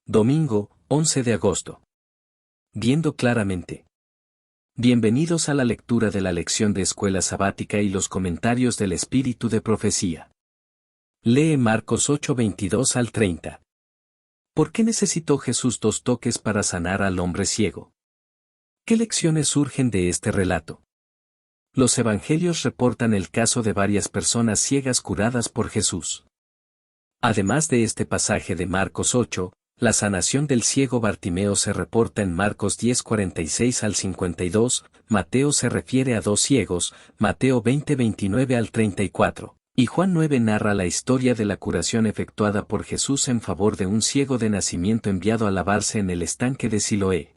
Domingo, 11 de agosto. Viendo claramente. Bienvenidos a la lectura de la lección de escuela sabática y los comentarios del Espíritu de Profecía. Lee Marcos 8:22 al 30. ¿Por qué necesitó Jesús 2 toques para sanar al hombre ciego? ¿Qué lecciones surgen de este relato? Los evangelios reportan el caso de varias personas ciegas curadas por Jesús. Además de este pasaje de Marcos 8, la sanación del ciego Bartimeo se reporta en Marcos 10:46 al 52, Mateo se refiere a 2 ciegos, Mateo 20:29 al 34, y Juan 9 narra la historia de la curación efectuada por Jesús en favor de un ciego de nacimiento enviado a lavarse en el estanque de Siloé.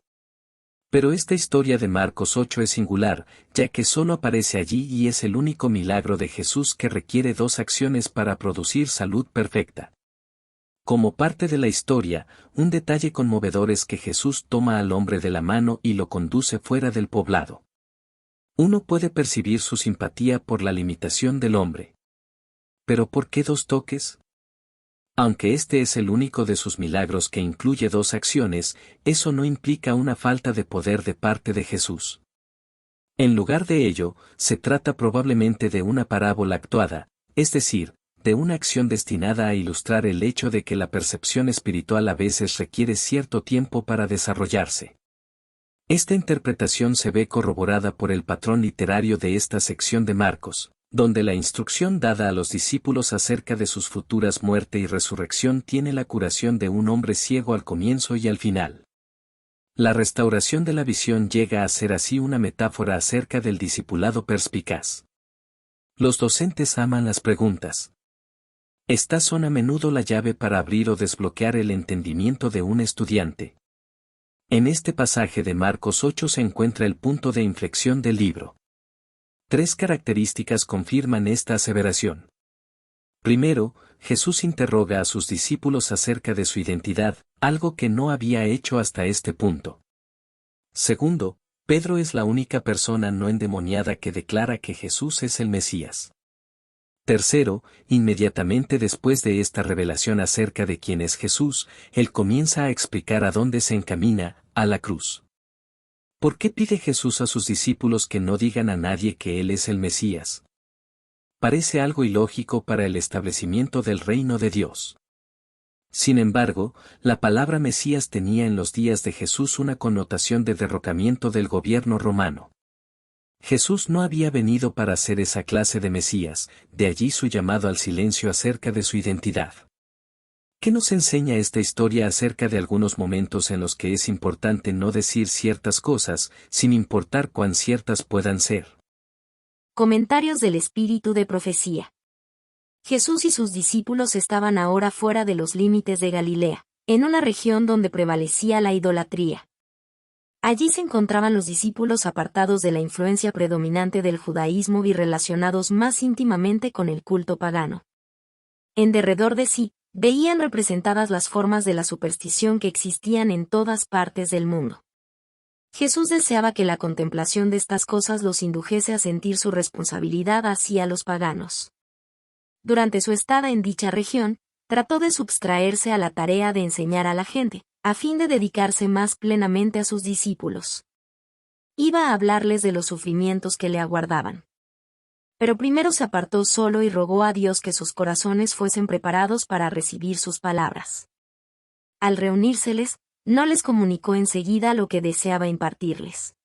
Pero esta historia de Marcos 8 es singular, ya que solo aparece allí y es el único milagro de Jesús que requiere 2 acciones para producir salud perfecta. Como parte de la historia, un detalle conmovedor es que Jesús toma al hombre de la mano y lo conduce fuera del poblado. Uno puede percibir su simpatía por la limitación del hombre. ¿Pero por qué 2 toques? Aunque este es el único de sus milagros que incluye 2 acciones, eso no implica una falta de poder de parte de Jesús. En lugar de ello, se trata probablemente de una parábola actuada, es decir, de una acción destinada a ilustrar el hecho de que la percepción espiritual a veces requiere cierto tiempo para desarrollarse. Esta interpretación se ve corroborada por el patrón literario de esta sección de Marcos, donde la instrucción dada a los discípulos acerca de sus futuras muerte y resurrección tiene la curación de un hombre ciego al comienzo y al final. La restauración de la visión llega a ser así una metáfora acerca del discipulado perspicaz. Los docentes aman las preguntas. Estas son a menudo la llave para abrir o desbloquear el entendimiento de un estudiante. En este pasaje de Marcos 8 se encuentra el punto de inflexión del libro. 3 características confirman esta aseveración. Primero, Jesús interroga a sus discípulos acerca de su identidad, algo que no había hecho hasta este punto. Segundo, Pedro es la única persona no endemoniada que declara que Jesús es el Mesías. Tercero, inmediatamente después de esta revelación acerca de quién es Jesús, él comienza a explicar a dónde se encamina, a la cruz. ¿Por qué pide Jesús a sus discípulos que no digan a nadie que Él es el Mesías? Parece algo ilógico para el establecimiento del reino de Dios. Sin embargo, la palabra Mesías tenía en los días de Jesús una connotación de derrocamiento del gobierno romano. Jesús no había venido para ser esa clase de Mesías, de allí su llamado al silencio acerca de su identidad. ¿Qué nos enseña esta historia acerca de algunos momentos en los que es importante no decir ciertas cosas, sin importar cuán ciertas puedan ser? Comentarios del Espíritu de Profecía. Jesús y sus discípulos estaban ahora fuera de los límites de Galilea, en una región donde prevalecía la idolatría. Allí se encontraban los discípulos apartados de la influencia predominante del judaísmo y relacionados más íntimamente con el culto pagano. En derredor de sí, veían representadas las formas de la superstición que existían en todas partes del mundo. Jesús deseaba que la contemplación de estas cosas los indujese a sentir su responsabilidad hacia los paganos. Durante su estada en dicha región, trató de subtraerse a la tarea de enseñar a la gente, a fin de dedicarse más plenamente a sus discípulos. Iba a hablarles de los sufrimientos que le aguardaban. Pero primero se apartó solo y rogó a Dios que sus corazones fuesen preparados para recibir sus palabras. Al reunírseles, no les comunicó enseguida lo que deseaba impartirles.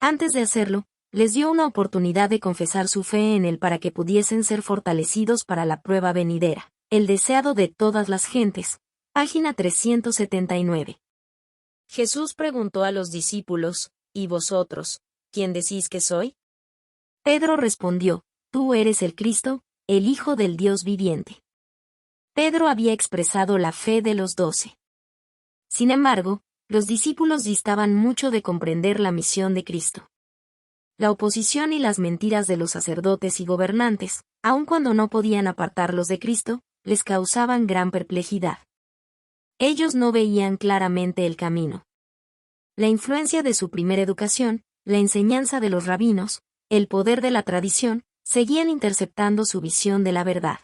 Antes de hacerlo, les dio una oportunidad de confesar su fe en él para que pudiesen ser fortalecidos para la prueba venidera, el deseado de todas las gentes. Página 379. Jesús preguntó a los discípulos, ¿y vosotros, quién decís que soy? Pedro respondió, tú eres el Cristo, el Hijo del Dios viviente. Pedro había expresado la fe de los 12. Sin embargo, los discípulos distaban mucho de comprender la misión de Cristo. La oposición y las mentiras de los sacerdotes y gobernantes, aun cuando no podían apartarlos de Cristo, les causaban gran perplejidad. Ellos no veían claramente el camino. La influencia de su primera educación, la enseñanza de los rabinos, el poder de la tradición, seguían interceptando su visión de la verdad.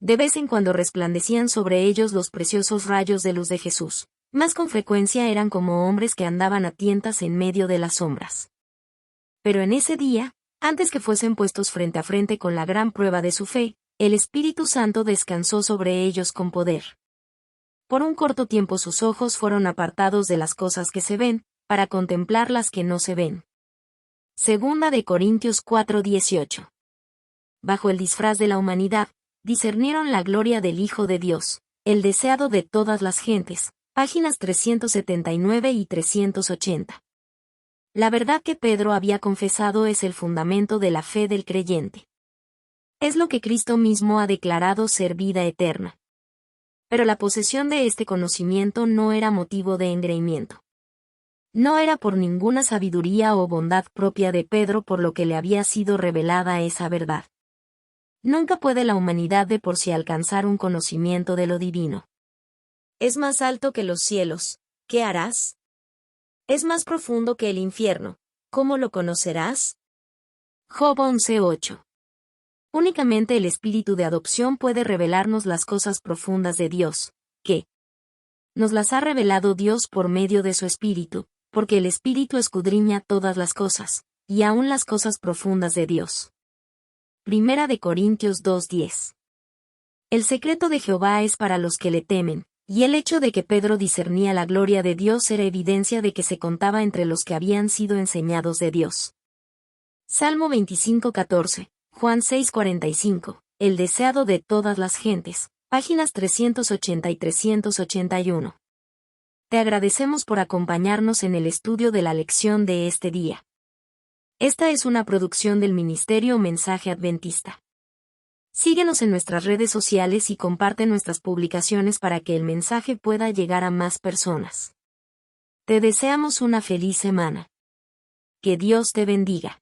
De vez en cuando resplandecían sobre ellos los preciosos rayos de luz de Jesús, más con frecuencia eran como hombres que andaban a tientas en medio de las sombras. Pero en ese día, antes que fuesen puestos frente a frente con la gran prueba de su fe, el Espíritu Santo descansó sobre ellos con poder. Por un corto tiempo sus ojos fueron apartados de las cosas que se ven, para contemplar las que no se ven. Segunda de Corintios 4:18. Bajo el disfraz de la humanidad, discernieron la gloria del Hijo de Dios, el deseado de todas las gentes, páginas 379 y 380. La verdad que Pedro había confesado es el fundamento de la fe del creyente. Es lo que Cristo mismo ha declarado ser vida eterna. Pero la posesión de este conocimiento no era motivo de engreimiento. No era por ninguna sabiduría o bondad propia de Pedro por lo que le había sido revelada esa verdad. Nunca puede la humanidad de por sí alcanzar un conocimiento de lo divino. Es más alto que los cielos, ¿qué harás? Es más profundo que el infierno, ¿cómo lo conocerás? Job 11:8. Únicamente el espíritu de adopción puede revelarnos las cosas profundas de Dios, que nos las ha revelado Dios por medio de su espíritu, porque el espíritu escudriña todas las cosas, y aun las cosas profundas de Dios. Primera de Corintios 2:10. El secreto de Jehová es para los que le temen, y el hecho de que Pedro discernía la gloria de Dios era evidencia de que se contaba entre los que habían sido enseñados de Dios. Salmo 25:14, Juan 6:45, el deseado de todas las gentes, páginas 380 y 381. Te agradecemos por acompañarnos en el estudio de la lección de este día. Esta es una producción del Ministerio Mensaje Adventista. Síguenos en nuestras redes sociales y comparte nuestras publicaciones para que el mensaje pueda llegar a más personas. Te deseamos una feliz semana. Que Dios te bendiga.